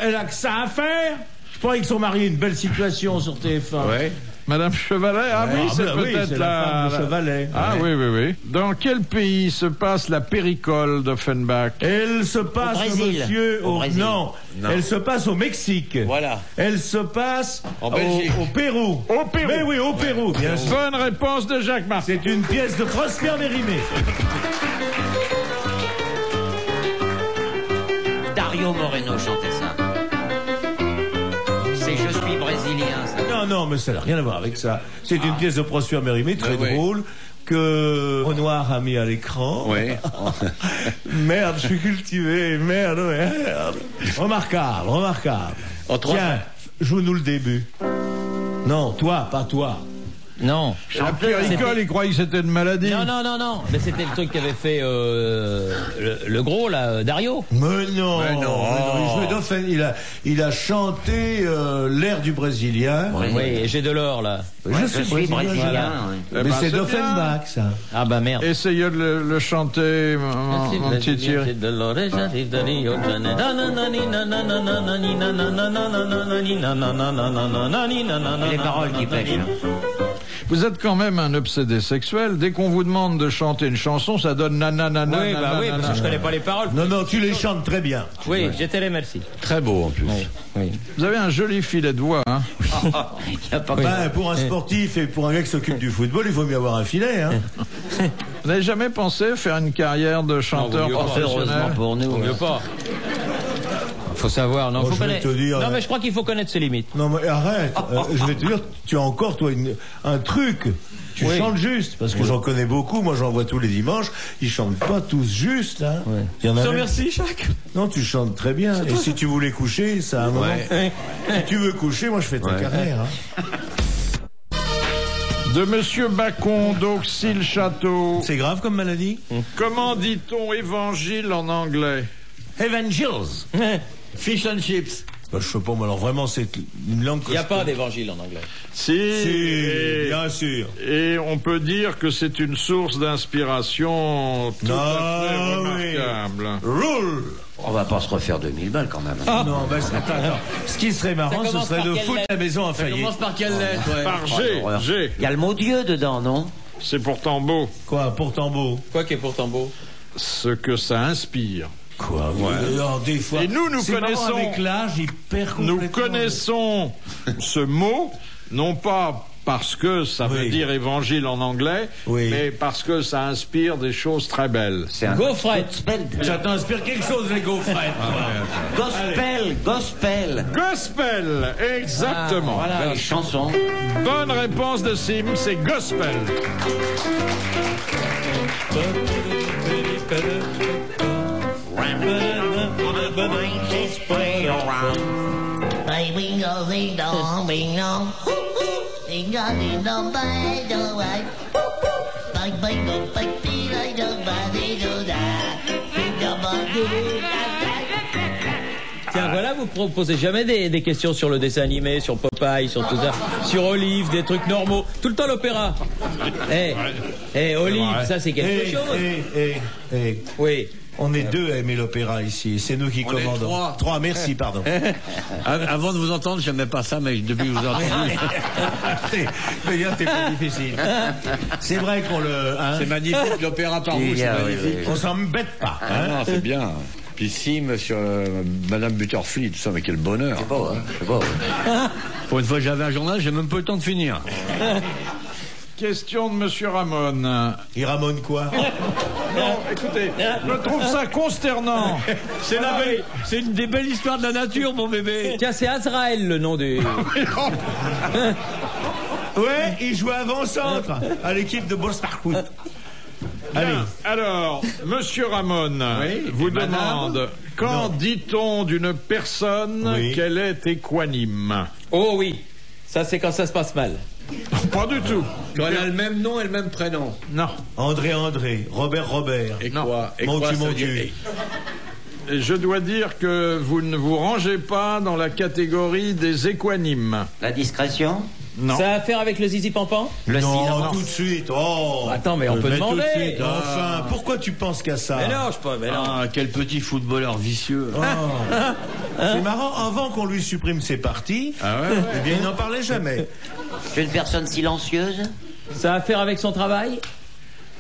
elle a que ça à faire. Je croyais que son mari a une belle situation sur TF1. Ouais. Madame Chevalet? Ah oui, c'est bah oui, peut-être c'est la femme de Chevalet. Ah Ouais. oui, oui, oui. Dans quel pays se passe la péricole d'Offenbach? Elle se passe, Brésil. monsieur, Au Brésil. Non, elle se passe au Mexique. Voilà. Elle se passe En Belgique. au Pérou. Au Pérou. Mais oui, au Pérou, bien sûr. Bonne réponse de Jacques Martin. C'est une pièce de Prosper Mérimée. Dario Moreno chantait ça. C'est Je suis brésilien, ça. Non, mais ça n'a rien à voir avec ça. C'est une pièce de Prosper Mérimée, très Ouais. drôle, que Renoir a mis à l'écran. Ouais. Merde, je suis cultivé, merde. Remarquable. En trois- Tiens, joue-nous le début. Non, toi, pas toi. Non. La péricole, il croyait que c'était une maladie. Non. Mais c'était le truc qu'avait fait le gros, là, Dario. Mais non, Mais non. il jouait il a chanté l'air du Brésilien. Oui, et j'ai de l'or, là. Je suis brésilien. oui. Eh Mais ben, c'est bien. d'Offenbach, ça. Ah bah merde. Essayez de le chanter, mon petit Thierry. J'ai de l'or et j'arrive de Rio de Janeiro. C'est les paroles qui pêchent. hein. Vous êtes quand même un obsédé sexuel. Dès qu'on vous demande de chanter une chanson, ça donne nanana. Oui, bah oui, parce que je connais pas les paroles. Non, tu les chantes très bien. Oui, j'étais les merci. Très beau en plus. Oui. Vous avez un joli filet de voix, hein. Y a pas Ben, pour un sportif et pour un gars qui s'occupe du football, il faut mieux avoir un filet. Hein. Vous n'avez jamais pensé faire une carrière de chanteur Non, heureusement professionnel? pour nous. Mieux pas. Faut savoir, non, Moi, faut je vais connaître. te dire, Non, mais je crois qu'il faut connaître ses limites. Non, mais arrête. Je vais te dire, tu as encore, toi, un truc. Tu Oui. chantes juste, parce que j'en connais beaucoup. Moi, j'en vois tous les dimanches. Ils chantent pas tous juste. Hein. Il y en a même- Merci, Jacques. Non, tu chantes très bien. Et si tu voulais coucher, ça a un moment. Si tu veux coucher, moi, je fais ta carrière. Hein. De Monsieur Bacon d'Auxil-Château. C'est grave comme maladie. Comment dit-on évangile en anglais? Evangels. Fish and chips. Bah, je sais pas, mais alors vraiment, c'est une langue que Il n'y a je pas connais. d'évangile en anglais. Si, Bien sûr. et on peut dire que c'est une source d'inspiration tout à fait remarquable. Rule. On va pas se refaire 2000 balles quand même. hein. Non, bah, attends. Ce qui serait marrant, Ça ce commence serait par de quelle foutre lettre la maison à Ça faillite. commence par quelle lettre, ouais. Par G, l'horreur. G. Il y a le mot Dieu dedans, non? C'est pourtant beau Quoi, pourtant beau. Quoi qui est pourtant beau. ce que ça inspire. Quoi, alors, des fois. Et nous c'est marrant, connaissons- avec l'âge, il perd Nous complètement. connaissons ce mot, non pas parce que ça veut Oui. dire évangile en anglais, Oui. mais parce que ça inspire des choses très belles. C'est un Gaufrette. gospel. Ça t'inspire quelque chose, les gaufrettes. Gospel. Gospel, exactement. Voilà, les chansons. Bonne réponse de Sim, c'est gospel. Ding dong, ding dong, ding dong. Ding dong, ding dong, bye, do I. Bye, bye, go, bye, be, I do, bye, they do that. Ding dong, bye, do, Tiens, voilà, vous proposez jamais des questions sur le dessin animé, sur Popeye, sur tout ça, sur Olive, des trucs normaux. Tout le temps l'opéra. Olive, ça c'est quelque chose. Oui. On est deux à aimer l'opéra ici. C'est nous qui On est commandons. Trois, merci, pardon. Avant de vous entendre, j'aimais pas ça, mais depuis que je vous ai entendu... T'es pas difficile. C'est vrai qu'on le... Hein, c'est magnifique, l'opéra par vous, c'est magnifique. on s'embête pas. Ah Hein. non, c'est bien. Puis si, monsieur, Madame Butterfly, tout ça, mais quel bonheur. C'est beau, hein, c'est beau. Pour une fois que j'avais un journal, j'ai même pas eu le temps de finir. Question de monsieur Ramon. Il ramone quoi? Non, écoutez, je trouve ça consternant. C'est une des belles histoires de la nature, mon bébé. Tiens, c'est Azraël le nom du... Ouais, il jouait avant-centre à l'équipe de Borstarfoot. Allez. Bien, alors, monsieur Ramon vous demande quand dit-on d'une personne qu'elle est équanime? Oh oui, ça c'est quand ça se passe mal. Pas du tout. Quand elle a le même nom et le même prénom. Non. André, Robert. Et Non. quoi? Et Mon quoi, tu, ça mon veut dire- tu. Et je dois dire que vous ne vous rangez pas dans la catégorie des équanimes. La discrétion? Non. Ça a à faire avec le zizi pampan? Le Non, silence? tout de suite. Oh. Attends, mais on peut Mais tout de demander. suite, hein. Enfin, pourquoi tu penses qu'à ça? Mais non, je peux. Mais non. Ah, quel petit footballeur vicieux. Oh. C'est marrant, avant qu'on lui supprime ses parties, Ah ouais, eh bien, il n'en parlait jamais. C'est une personne silencieuse? Ça a à faire avec son travail?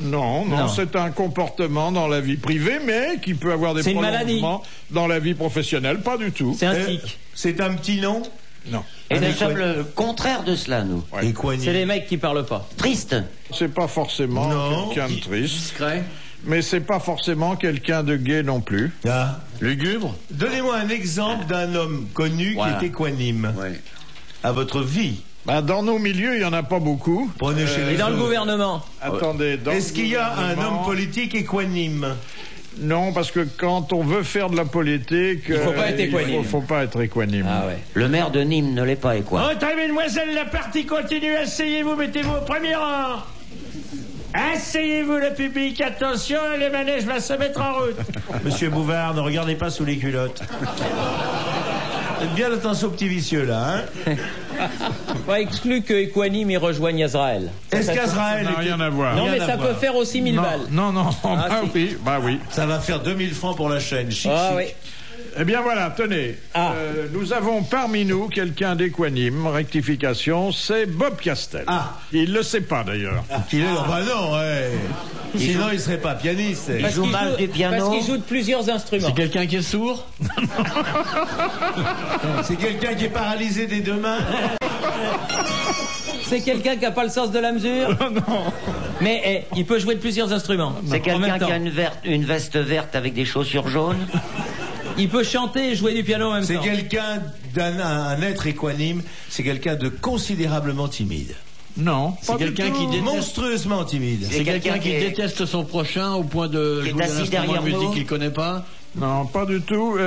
Non, Non. c'est un comportement dans la vie privée, mais qui peut avoir des C'est une maladie. prolongements dans la vie professionnelle. Pas du tout. C'est un Euh, tic. C'est un petit nom? Non. Et Un nous équan- sommes le contraire de cela, nous. Ouais. Équanime. C'est les mecs qui parlent pas. Triste. C'est pas forcément Non. quelqu'un de triste, Discret. mais c'est pas forcément quelqu'un de gai non plus. Ah. Lugubre. Donnez-moi un exemple d'un homme connu Voilà. qui est équanime. Ouais. À votre vie. Ben, dans nos milieux, il y en a pas beaucoup. Prenez chez Et les dans le autres. gouvernement? Attendez. Dans Est-ce le qu'il y a un gouvernement- homme politique équanime? Non, parce que quand on veut faire de la politique, Il faut pas être équanime. faut pas être équanime. Ah ouais. Le maire de Nîmes ne l'est pas, et quoi? Entrez, mesdemoiselles, la partie continue. Asseyez-vous, mettez-vous au premier rang. Asseyez-vous, le public. Attention, le manège va se mettre en route. Monsieur Bouvard, ne regardez pas sous les culottes. Faites bien attention aux petits vicieux, là, hein? Pas exclu que Equanime y rejoigne Azraël. Est-ce Ça qu'Azraël n'a rien à voir. Non, Rien mais à ça voir. peut faire aussi 1000 balles. Non, Ah, si. bah oui. Ça va faire 2000 francs pour la chaîne. Chic, Ah chic. oui. Eh bien voilà, tenez. Ah. Nous avons parmi nous quelqu'un d'équanime, rectification, c'est Bob Castel. Ah. Il le sait pas d'ailleurs. Il est... Bah non, ouais. Sinon, il serait pas pianiste. Il joue mal du piano. Parce qu'il joue de plusieurs instruments. C'est quelqu'un qui est sourd. C'est quelqu'un qui est paralysé des deux mains. C'est quelqu'un qui a pas le sens de la mesure. Non. Mais il peut jouer de plusieurs instruments. C'est En quelqu'un même temps. qui a une veste verte avec des chaussures jaunes? Il peut chanter et jouer du piano en même C'est temps. quelqu'un un être équanime. C'est quelqu'un de considérablement timide. Non. C'est quelqu'un qui déteste. Monstrueusement timide. C'est quelqu'un qui est- déteste son prochain au point de qui est jouer un assis instrument derrière de musique nous. qu'il connaît pas. Non, pas du tout.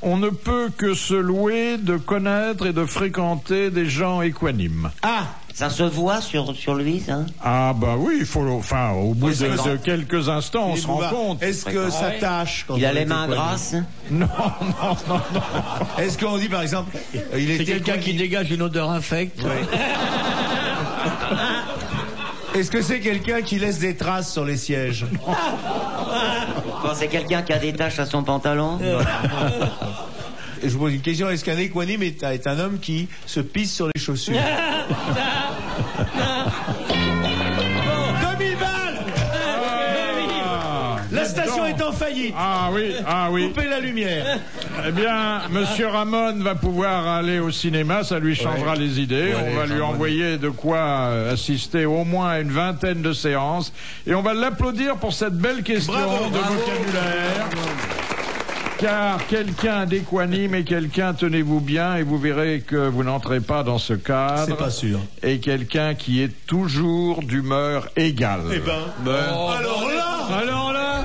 On ne peut que se louer de connaître et de fréquenter des gens équanimes. Ah, Ça se voit sur lui, ça? Ah bah oui, il faut, enfin, au bout c'est de grand. quelques instants, on les se rend Bouvard, compte. Est-ce que ça tâche quand Il a on les est mains équanime? grasses? Non. Est-ce qu'on dit par exemple, il est C'est quelqu'un qui dégage une odeur infecte. Est-ce que c'est quelqu'un qui laisse des traces sur les sièges? Quand c'est quelqu'un qui a des taches à son pantalon? Et je vous pose une question, est-ce qu'un équanime est un homme qui se pisse sur les chaussures? 2000 balles! La station est en faillite. Ah oui. Coupez la lumière. Eh bien, Monsieur Ramon va pouvoir aller au cinéma, ça lui changera les idées. Ouais, On va lui Ramon. envoyer de quoi assister au moins à une vingtaine de séances. Et on va l'applaudir pour cette belle question Bravo, de bravo. vocabulaire. Car quelqu'un d'équanime et quelqu'un, tenez-vous bien, et vous verrez que vous n'entrez pas dans ce cadre. C'est pas sûr. Et quelqu'un qui est toujours d'humeur égale. Eh ben, alors là,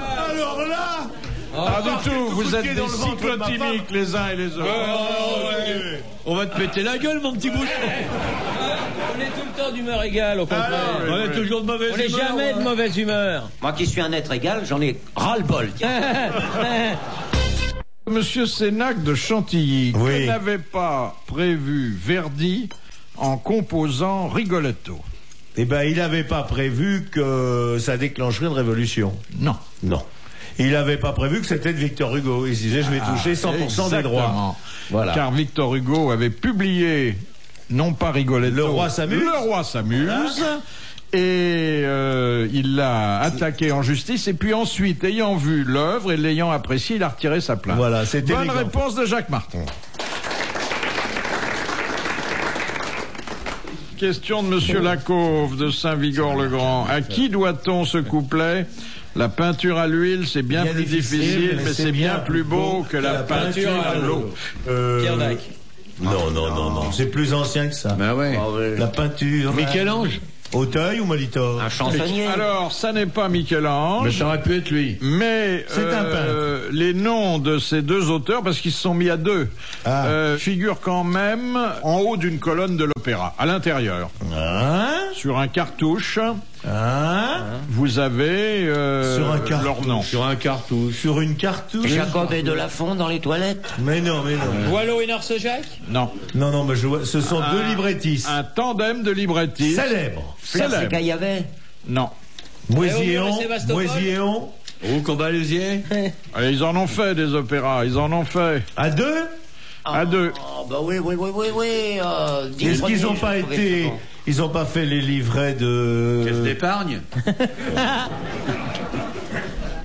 Pas du tout, vous coup de êtes pied des dans le ventre de ma cyclotimiques les uns et les autres. On va te péter la gueule, mon petit bouchon. On est tout le temps d'humeur égale, au contraire. oui, On est oui. toujours de mauvaise On n'est humeur, jamais de moi. mauvaise humeur. Moi qui suis un être égal, j'en ai ras-le-bol. tiens. Monsieur Sénac de Chantilly, Oui. que n'avait pas prévu Verdi en composant Rigoletto? eh ben, il n'avait pas prévu que ça déclencherait une révolution. Non. Non. Il n'avait pas prévu que c'était de Victor Hugo. Il se disait, je vais toucher 100% des droits. Exactement. Voilà. Car Victor Hugo avait publié, non pas Rigoletto, Le roi s'amuse. Le roi s'amuse. Et il l'a attaqué en justice. Et puis ensuite, ayant vu l'œuvre et l'ayant apprécié, il a retiré sa plainte. Voilà, c'est Bonne élégant. réponse de Jacques Martin. Question de Monsieur Lacauve de Saint-Vigor-le-Grand. À qui doit-on ce couplet? La peinture à l'huile, c'est bien plus difficile, mais c'est bien plus beau que la peinture à l'eau. Pierre Dac. Non. C'est plus ancien que ça. Ben ouais. La peinture. Michel-Ange. Auteuil ou Molitor? Un chansonnier. Alors, ça n'est pas Michel-Ange. Mais ça aurait pu être lui. Mais C'est un peintre. les noms de ces deux auteurs, parce qu'ils se sont mis à deux, figurent quand même en haut d'une colonne de l'opéra, à l'intérieur. Sur un cartouche, vous avez Sur un cartouche. leur nom. Sur un cartouche. Sur une cartouche. Jacob et Delafont dans les toilettes. Mais non. Boileau et Narcejac. Non. Non, mais je vois, ce sont deux librettistes. Un tandem de librettistes. Célèbres. Fleurs Célèbre. Caillavet. Non. Moisillon. Sébastopol. Ou Combalusier. Allez, ils en ont fait des opéras, ils en ont fait. À deux? À deux. Oh, bah oui. Est-ce qu'ils n'ont pas été... Ils n'ont pas fait les livrets de... Caisse d'épargne.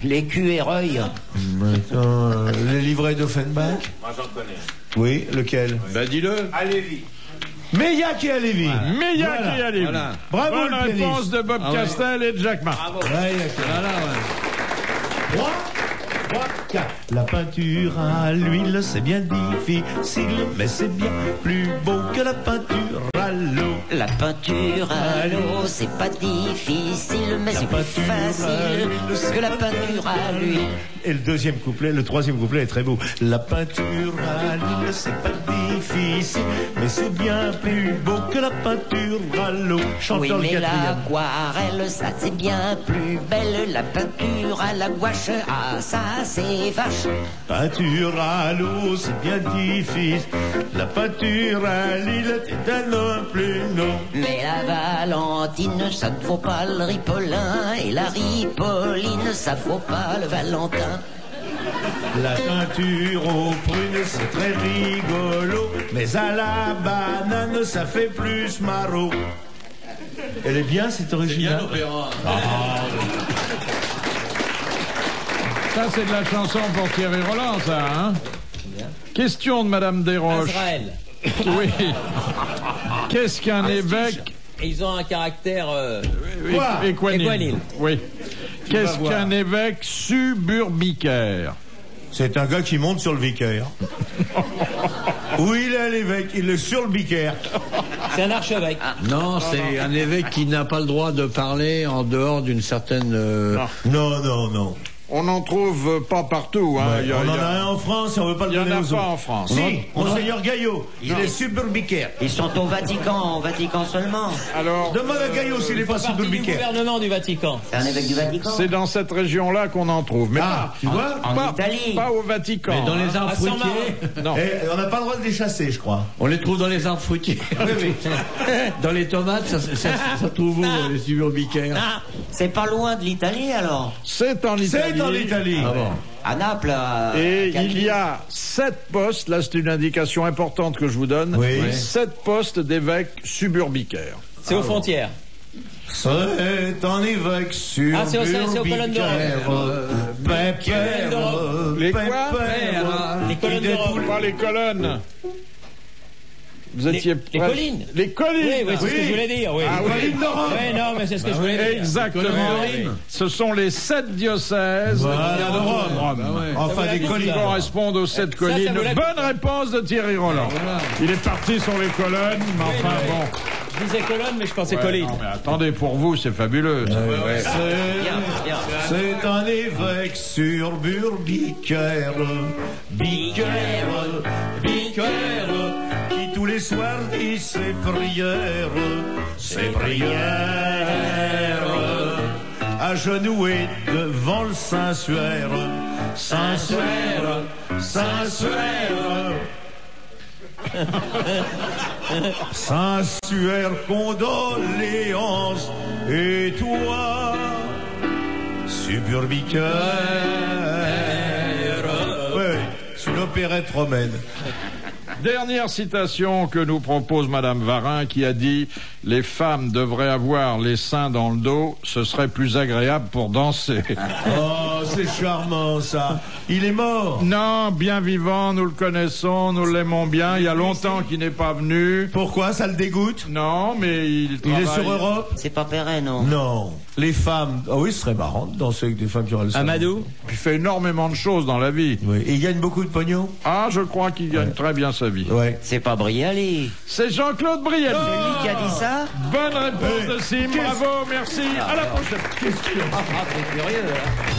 Les Cuéreuils. Les livrets d'Offenbach? Moi j'en connais. Oui, lequel? Ben dis-le. Allez-y. Meillac et Halévy. Meillac et Halévy. Voilà. Bravo, Bonne le réponse pianiste. de Bob Ah ouais. Castel et de Jacques Martin. Meillac. Voilà, ouais. 3, 4. La peinture à l'huile, c'est bien difficile, mais c'est bien plus beau que la peinture à l'eau. La peinture à l'eau, c'est pas difficile, mais c'est plus facile que la peinture à l'huile. Et le troisième couplet est très beau. La peinture à l'huile, c'est pas difficile, mais c'est bien plus beau que la peinture à l'eau. Chantons Oui, le mais quatrième. l'aquarelle, ça c'est bien plus belle. La peinture à la gouache, ah ça c'est vache. Peinture à l'eau, c'est bien difficile. La peinture à l'huile, c'est un nom plus non. Mais la Valentine, ça ne vaut pas le Ripolin. Et la Ripoline, ça vaut pas le Valentin. La peinture aux prunes, c'est très rigolo, mais à la banane, ça fait plus marot. Elle est bien, cette originale. l'opéra. Ça, c'est de la chanson pour Thierry Roland, ça, hein? Question de Madame Desroches. Azrael. Oui. Qu'est-ce qu'un évêque Et ils ont un caractère. équanime? Oui. Qu'est-ce voir. qu'un évêque suburbicaire? C'est un gars qui monte sur le vicaire. Où il est l'évêque? Il est sur le vicaire. C'est un archevêque. Non, c'est un évêque qui n'a pas le droit de parler en dehors d'une certaine... Non. On n'en trouve pas partout. Hein. Ouais, on en a un en France et on veut pas le Il y en donner a aux pas autres. en France. Si, Monseigneur Gaillot, il est suburbicaire. Ils sont au Vatican seulement. Alors, Demande à Gaillot s'il n'est pas Partie du suburbicaire. gouvernement du Vatican. C'est un évêque du Vatican. c'est dans cette région-là qu'on en trouve. Mais Tu vois? En Italie. pas au Vatican. Mais dans les arbres À San fruitiers, Non. Et on n'a pas le droit de les chasser, je crois. on les trouve dans les arbres fruitiers. Dans les tomates, ça trouve où, les suburbicaires? Ah, c'est pas loin de l'Italie alors. C'est en Italie. C'est en Italie. À Naples. Et il y a 7 postes, là c'est une indication importante que je vous donne, Oui. 7 postes d'évêques suburbicaires. C'est aux frontières. C'est un évêque sur Ah, c'est aux colonnes d'Europe. Les quoi? Les colonnes d'Europe. Pas les colonnes. Vous étiez Les prêts. collines. Les collines. Oui, c'est ce que je voulais dire. Oui, Ah oui. Oui, non, mais c'est ce que je voulais dire. Exactement. Ce sont les 7 diocèses Voilà, qui de entourent Rome. Rome. Enfin, Ça des vous l'a collines. dit, Correspondent aux 7 Ça collines. vous l'a dit. Bonne réponse de Thierry Roland. Il est parti sur les colonnes, mais enfin oui. bon. Je disais colonne, mais je pensais Ouais, colline. non, mais attendez, pour vous, c'est fabuleux. C'est un évêque sur Burbicaire, Bicaire, qui tous les soirs dit ses prières, agenoué devant le Saint-Suaire, Saint-Suaire, Saint-Suaire, condoléances, et toi, suburbicaire, l'opérette romaine. Dernière citation que nous propose Madame Varin, qui a dit « Les femmes devraient avoir les seins dans le dos, ce serait plus agréable pour danser. » Oh, c'est charmant, ça. Il est mort. Non, bien vivant, nous le connaissons, nous l'aimons bien. Il y a longtemps qu'il n'est pas venu. Pourquoi, ça le dégoûte? Non, mais il est sur Europe? C'est pas Perret, non? Non. Les femmes... Ah oui, ce serait marrant de danser avec des femmes qui auraient le sein. Amadou? Il fait énormément de choses dans la vie. Oui. Et il gagne beaucoup de pognon? Ah, je crois qu'il gagne très bien sa vie. Ouais. C'est pas Brialy. C'est Jean-Claude Brialy. C'est lui qui a dit ça? Bonne réponse de Sim, bravo, merci, à la prochaine. C'est curieux, hein.